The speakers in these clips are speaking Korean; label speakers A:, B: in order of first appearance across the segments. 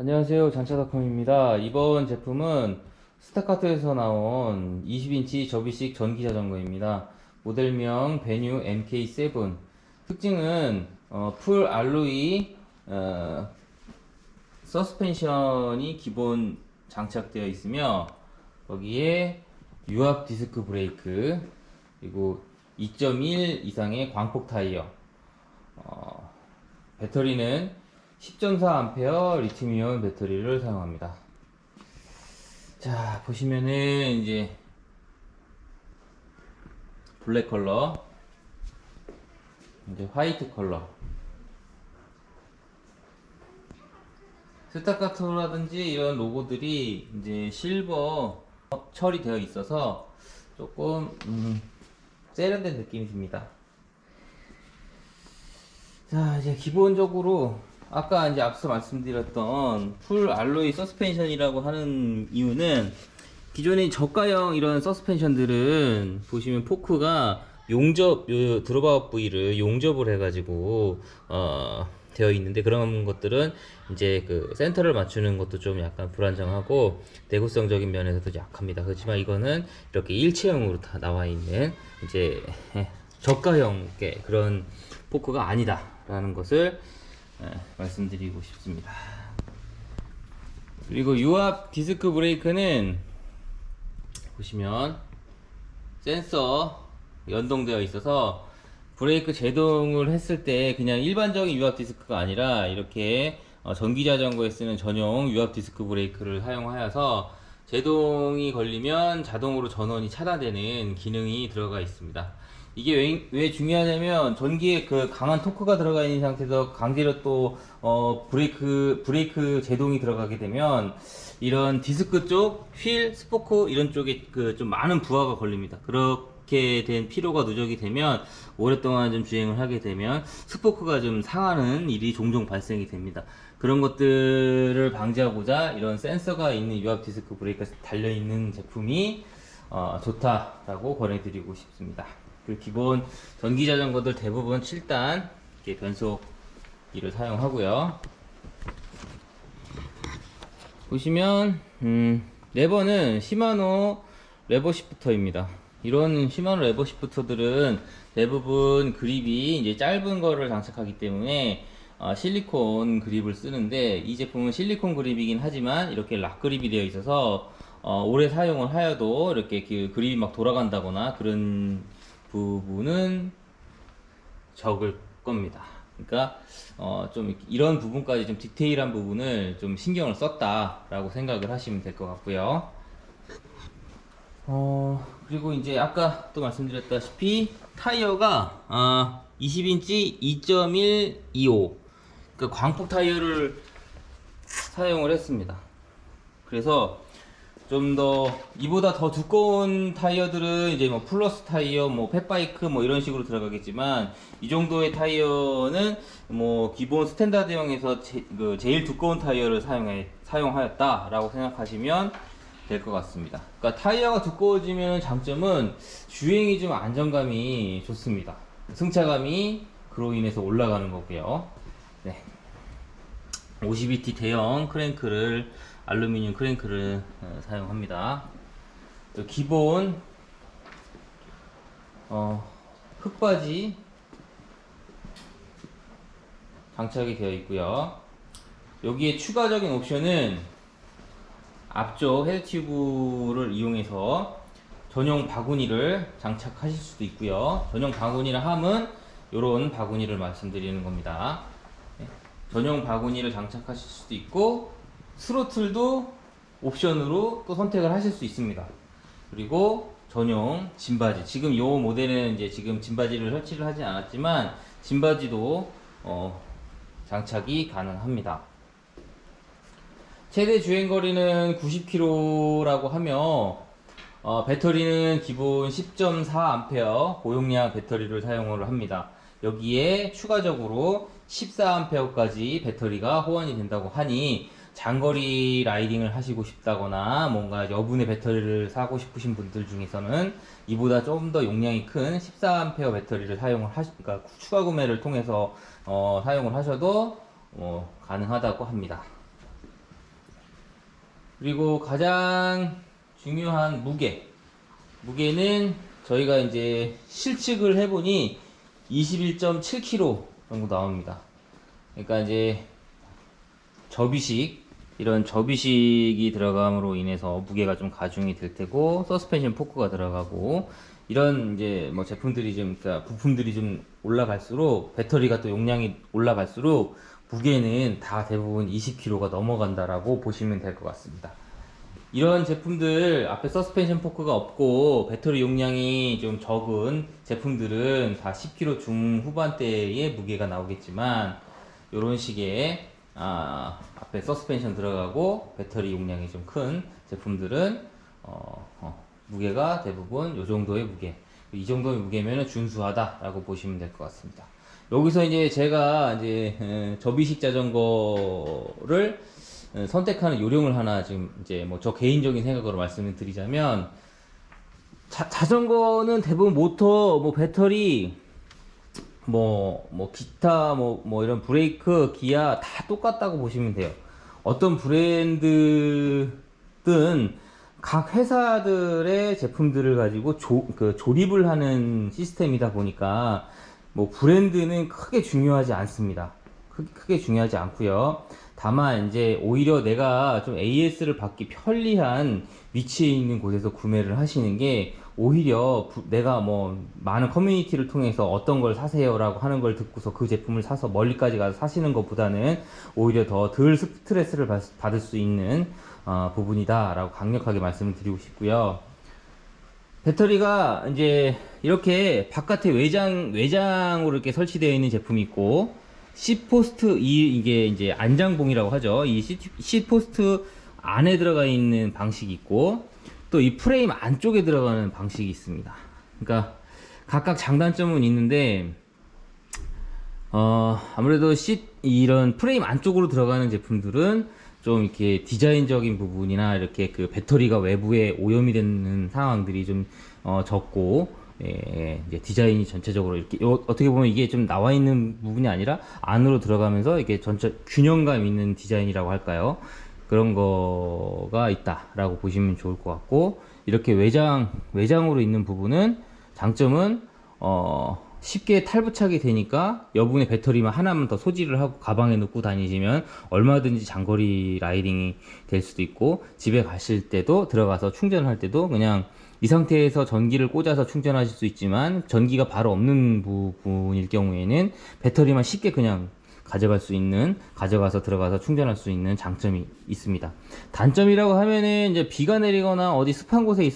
A: 안녕하세요. 장차닷컴입니다. 이번 제품은 스타카토에서 나온 20인치 접이식 전기 자전거입니다. 모델명 베뉴 MK7. 특징은 풀 알로이 서스펜션이 기본 장착되어 있으며, 거기에 유압 디스크 브레이크, 그리고 2.1 이상의 광폭 타이어, 배터리는 10.4A 리튬이온 배터리를 사용합니다. 자, 보시면은 이제 블랙 컬러, 이제 화이트 컬러. 스타카토라든지 이런 로고들이 이제 실버 처리되어 있어서 조금 세련된 느낌이 듭니다. 자, 이제 기본적으로 아까 이제 앞서 말씀드렸던 풀 알로이 서스펜션이라고 하는 이유는, 기존의 저가형 이런 서스펜션들은 보시면 포크가 드롭아웃 부위를 용접을 해가지고 되어 있는데, 그런 것들은 이제 그 센터를 맞추는 것도 좀 약간 불안정하고 내구성적인 면에서도 약합니다. 그렇지만 이거는 이렇게 일체형으로 다 나와 있는 이제 저가형 그런 포크가 아니다라는 것을 말씀드리고 싶습니다. 그리고 유압 디스크 브레이크는 보시면 센서 연동되어 있어서 브레이크 제동을 했을 때 그냥 일반적인 유압 디스크가 아니라 이렇게 전기 자전거에 쓰는 전용 유압 디스크 브레이크를 사용하여서 제동이 걸리면 자동으로 전원이 차단되는 기능이 들어가 있습니다. 이게 왜 중요하냐면, 전기에 그 강한 토크가 들어가 있는 상태에서 강제로 또 브레이크 제동이 들어가게 되면 이런 디스크 쪽, 휠, 스포크 이런 쪽에 그 좀 많은 부하가 걸립니다. 그렇게 된 피로가 누적이 되면, 오랫동안 좀 주행을 하게 되면 스포크가 좀 상하는 일이 종종 발생이 됩니다. 그런 것들을 방지하고자 이런 센서가 있는 유압 디스크 브레이크가 달려 있는 제품이 좋다라고 권해드리고 싶습니다. 그 기본 전기 자전거들 대부분 7단 변속기를 사용하고요. 보시면 레버는 시마노 레버 시프터입니다. 이런 시마노 레버 시프터들은 대부분 그립이 이제 짧은 거를 장착하기 때문에 실리콘 그립을 쓰는데, 이 제품은 실리콘 그립이긴 하지만 이렇게 락 그립이 되어 있어서 오래 사용을 하여도 이렇게 그 그립이 막 돌아간다거나 그런 부분은 적을 겁니다. 그러니까 좀 이런 부분까지 좀 디테일한 부분을 좀 신경을 썼다라고 생각을 하시면 될 것 같고요. 그리고 이제 아까 또 말씀드렸다시피 타이어가 20인치 2.1 25, 그러니까 광폭 타이어를 사용을 했습니다. 그래서 좀 더 이보다 더 두꺼운 타이어들은 이제 뭐 플러스 타이어, 뭐 펫바이크 뭐 이런 식으로 들어가겠지만, 이 정도의 타이어는 뭐 기본 스탠다드형에서 제일 두꺼운 타이어를 사용하였다라고 생각하시면 될 것 같습니다. 그러니까 타이어가 두꺼워지면 장점은 주행이 좀 안정감이 좋습니다. 승차감이 그로 인해서 올라가는 거고요. 네. 52T 대형 크랭크를, 알루미늄 크랭크를 사용합니다. 또 기본 흙바지 장착이 되어 있고요. 여기에 추가적인 옵션은 앞쪽 헤드 튜브를 이용해서 전용 바구니를 장착하실 수도 있고요. 전용 바구니를 함은 이런 바구니를 말씀드리는 겁니다. 전용 바구니를 장착하실 수도 있고, 스로틀도 옵션으로 또 선택을 하실 수 있습니다. 그리고 전용 짐바지, 지금 이 모델은 이제 지금 짐바지를 설치를 하지 않았지만 짐바지도 장착이 가능합니다. 최대 주행거리는 90km라고 하며 배터리는 기본 10.4A 고용량 배터리를 사용을 합니다. 여기에 추가적으로 14A까지 배터리가 호환이 된다고 하니, 장거리 라이딩을 하시고 싶다거나 뭔가 여분의 배터리를 사고 싶으신 분들 중에서는 이보다 좀 더 용량이 큰 14A 배터리를 그러니까 추가 구매를 통해서 사용을 하셔도 가능하다고 합니다. 그리고 가장 중요한 무게는 저희가 이제 실측을 해보니 21.7kg 정도 나옵니다. 그러니까 이제 이런 접이식이 들어감으로 인해서 무게가 좀 가중이 될 테고, 서스펜션 포크가 들어가고, 이런 이제 뭐 제품들이 그러니까 부품들이 좀 올라갈수록, 배터리가 또 용량이 올라갈수록 무게는 다 대부분 20kg가 넘어간다라고 보시면 될 것 같습니다. 이런 제품들, 앞에 서스펜션 포크가 없고 배터리 용량이 좀 적은 제품들은 다 10kg 중후반대의 무게가 나오겠지만, 이런 식의 앞에 서스펜션 들어가고 배터리 용량이 좀 큰 제품들은 무게가 대부분 이 정도의 무게, 이 정도의 무게면 준수하다라고 보시면 될 것 같습니다. 여기서 이제 제가 이제 접이식 자전거를 선택하는 요령을 하나 지금 이제 뭐 저 개인적인 생각으로 말씀을 드리자면, 자전거는 대부분 모터, 뭐 배터리, 기타, 이런 브레이크, 기아 다 똑같다고 보시면 돼요. 어떤 브랜드든 각 회사들의 제품들을 가지고 조립을 하는 시스템이다 보니까, 뭐 브랜드는 크게 중요하지 않습니다. 크게 중요하지 않고요. 다만 이제 오히려 내가 좀 AS를 받기 편리한 위치에 있는 곳에서 구매를 하시는 게, 오히려 내가 뭐 많은 커뮤니티를 통해서 어떤 걸 사세요라고 하는 걸 듣고서 그 제품을 사서 멀리까지 가서 사시는 것보다는 오히려 더 덜 스트레스를 받을 수 있는 부분이다 라고 강력하게 말씀을 드리고 싶고요. 배터리가 이제 이렇게 바깥에 외장으로 이렇게 설치되어 있는 제품이 있고, C포스트, 이게 이제 안장봉이라고 하죠. 이 C포스트 안에 들어가 있는 방식이 있고, 또 이 프레임 안쪽에 들어가는 방식이 있습니다. 그러니까 각각 장단점은 있는데, 아무래도 이런 프레임 안쪽으로 들어가는 제품들은 좀 이렇게 디자인적인 부분이나 이렇게 그 배터리가 외부에 오염이 되는 상황들이 좀 적고, 이제 디자인이 전체적으로 이렇게 어떻게 보면 이게 좀 나와 있는 부분이 아니라 안으로 들어가면서 이게 전체 균형감 있는 디자인이라고 할까요? 그런 거가 있다라고 보시면 좋을 것 같고, 이렇게 외장으로 있는 부분은 장점은 쉽게 탈부착이 되니까 여분의 배터리만 하나만 더 소지를 하고 가방에 넣고 다니시면 얼마든지 장거리 라이딩이 될 수도 있고, 집에 가실 때도 들어가서 충전할 때도 그냥 이 상태에서 전기를 꽂아서 충전하실 수 있지만, 전기가 바로 없는 부분일 경우에는 배터리만 쉽게 그냥 가져가서 들어가서 충전할 수 있는 장점이 있습니다. 단점이라고 하면은 이제 비가 내리거나 어디 습한 곳에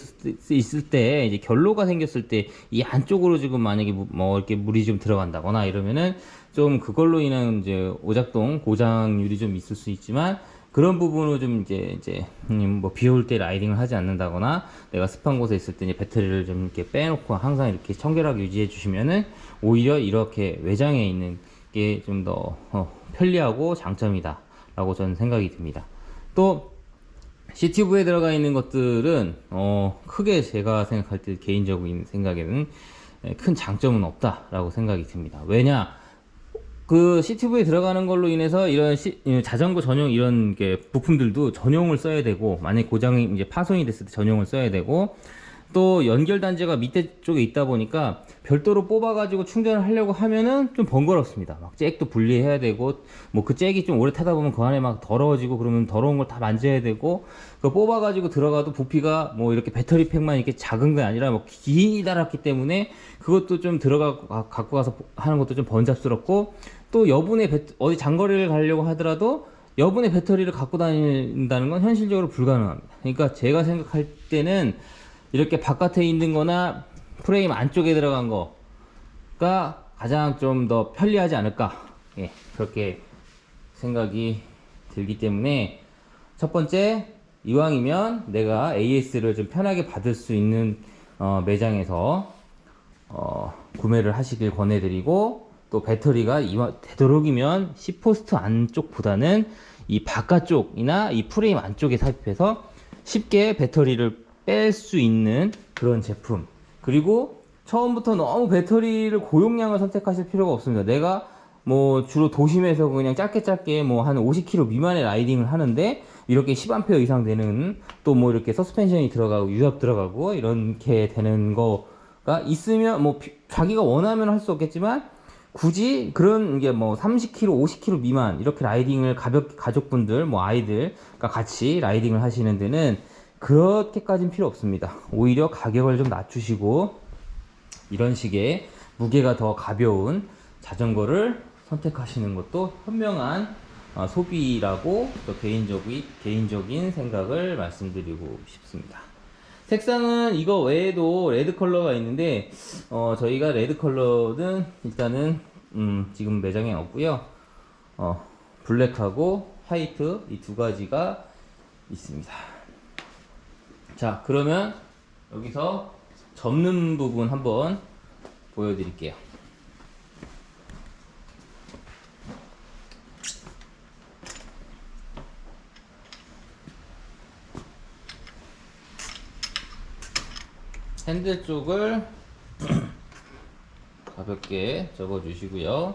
A: 있을 때, 이제 결로가 생겼을 때 이 안쪽으로 지금 만약에 뭐 이렇게 물이 좀 들어간다거나 이러면은 좀 그걸로 인한 이제 오작동 고장률이 좀 있을 수 있지만, 그런 부분으로 좀 이제 뭐 비 올 때 라이딩을 하지 않는다거나 내가 습한 곳에 있을 때 이제 배터리를 좀 이렇게 빼놓고 항상 이렇게 청결하게 유지해 주시면은 오히려 이렇게 외장에 있는 게 좀 더 편리하고 장점이다 라고 저는 생각이 듭니다. 또 CTV에 들어가 있는 것들은 크게 제가 생각할 때 개인적인 생각에는 큰 장점은 없다 라고 생각이 듭니다. 왜냐, 그 CTV에 들어가는 걸로 인해서 이런 자전거 전용 이런 게 부품들도 전용을 써야 되고, 만약 고장이 이제 파손이 됐을 때 전용을 써야 되고, 또 연결 단자가 밑에 쪽에 있다 보니까 별도로 뽑아 가지고 충전을 하려고 하면은 좀 번거롭습니다. 막 잭도 분리해야 되고, 뭐 그 잭이 좀 오래 타다 보면 그 안에 막 더러워지고, 그러면 더러운 걸 다 만져야 되고, 그 뽑아 가지고 들어가도 부피가 뭐 이렇게 배터리 팩만 이렇게 작은 게 아니라 뭐 기달았기 때문에 그것도 좀 갖고 가서 하는 것도 좀 번잡스럽고, 또 여분의 어디 장거리를 가려고 하더라도 여분의 배터리를 갖고 다닌다는 건 현실적으로 불가능합니다. 그러니까 제가 생각할 때는 이렇게 바깥에 있는 거나 프레임 안쪽에 들어간 거가 가장 좀 더 편리하지 않을까, 그렇게 생각이 들기 때문에, 첫 번째, 이왕이면 내가 AS를 좀 편하게 받을 수 있는 매장에서 구매를 하시길 권해드리고, 또 배터리가 되도록이면 C포스트 안쪽보다는 이 바깥쪽이나 이 프레임 안쪽에 삽입해서 쉽게 배터리를 뺄 수 있는 그런 제품. 그리고 처음부터 너무 배터리를 고용량을 선택하실 필요가 없습니다. 내가 뭐 주로 도심에서 그냥 짧게 뭐 한 50km 미만의 라이딩을 하는데 이렇게 10A 이상 되는 또 뭐 이렇게 서스펜션이 들어가고 유압 들어가고 이렇게 되는 거가 있으면 뭐 자기가 원하면 할 수 없겠지만 굳이 그런 게 뭐 30km, 50km 미만 이렇게 라이딩을 가볍게 가족분들 뭐 아이들과 같이 라이딩을 하시는 데는 그렇게까지는 필요 없습니다. 오히려 가격을 좀 낮추시고 이런 식의 무게가 더 가벼운 자전거를 선택하시는 것도 현명한 소비라고 또 개인적인 생각을 말씀드리고 싶습니다. 색상은 이거 외에도 레드 컬러가 있는데 저희가 레드 컬러는 일단은 지금 매장에 없고요. 블랙하고 화이트 이 두 가지가 있습니다. 자, 그러면 여기서 접는 부분 한번 보여드릴게요. 핸들 쪽을 가볍게 접어 주시고요.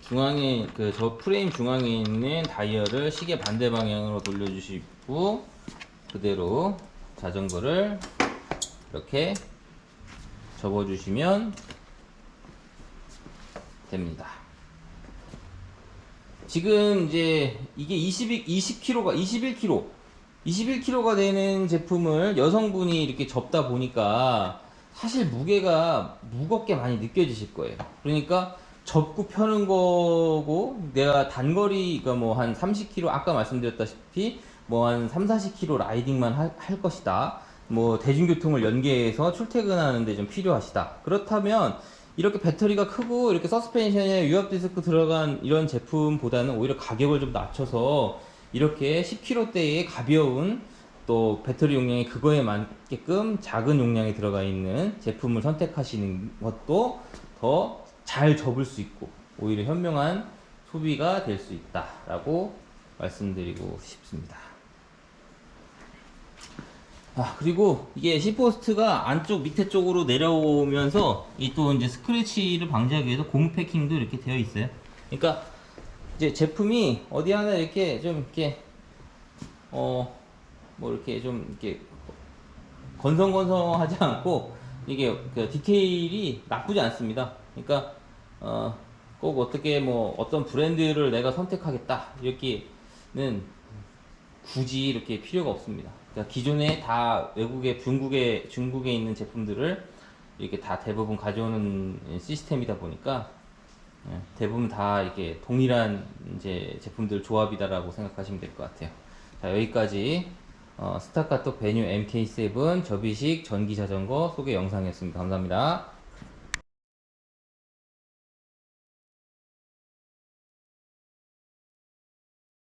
A: 중앙에 저 프레임 중앙에 있는 다이얼을 시계 반대 방향으로 돌려주시고 그대로 자전거를 이렇게 접어 주시면 됩니다. 지금 이제 이게 21kg가 되는 제품을 여성분이 이렇게 접다 보니까 사실 무게가 무겁게 많이 느껴지실 거예요. 그러니까 접고 펴는 거고 내가 단거리 그러니까 뭐 한 30km 아까 말씀드렸다시피 뭐 한 3, 40km 라이딩만 할 것이다. 뭐 대중교통을 연계해서 출퇴근하는데 좀 필요하시다. 그렇다면 이렇게 배터리가 크고 이렇게 서스펜션에 유압 디스크 들어간 이런 제품보다는 오히려 가격을 좀 낮춰서 이렇게 10kg대의 가벼운 또 배터리 용량이 그거에 맞게끔 작은 용량이 들어가 있는 제품을 선택하시는 것도 더 잘 접을 수 있고 오히려 현명한 소비가 될 수 있다라고 말씀드리고 싶습니다. 그리고 이게 시포스트가 안쪽 밑에 쪽으로 내려오면서 이 또 이제 스크래치를 방지하기 위해서 고무 패킹도 이렇게 되어 있어요. 그러니까 이제 제품이 어디 하나 이렇게 좀 이렇게 뭐 이렇게 좀 이렇게 건성건성하지 않고 이게 그 디테일이 나쁘지 않습니다. 그러니까 꼭 어떻게 뭐 어떤 브랜드를 내가 선택하겠다 이렇게는 굳이 이렇게 필요가 없습니다. 그러니까 기존에 다 외국에 중국에 있는 제품들을 이렇게 다 대부분 가져오는 시스템이다 보니까 대부분 다 이렇게 동일한 이제 제품들 조합이다라고 생각하시면 될 것 같아요. 자, 여기까지 스타카토 베뉴 MK7 접이식 전기 자전거 소개 영상이었습니다. 감사합니다.